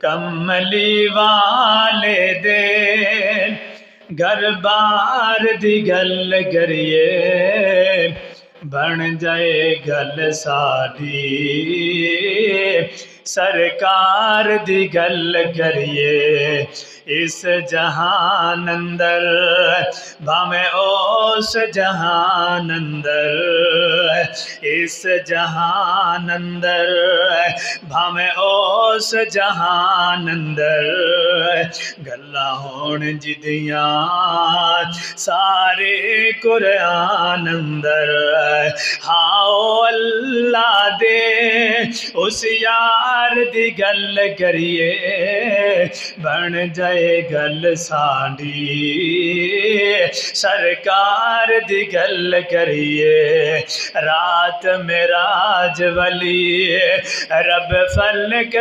कमली वाले दे घर बार दी गल करिए बन जाए गल साडी सरकार दी गल करिए इस जहान अंदर भावें उस जहान अंदर इस जहान अंदर भावें उस जहान अंदर गल्लां होण जिदियां सारे कुरान अंदर हाओ अल्लाह दे उस यार दी गल करिए बन जाए गल साडी सरकार दी गल करिए रात मेराज वली रब फलक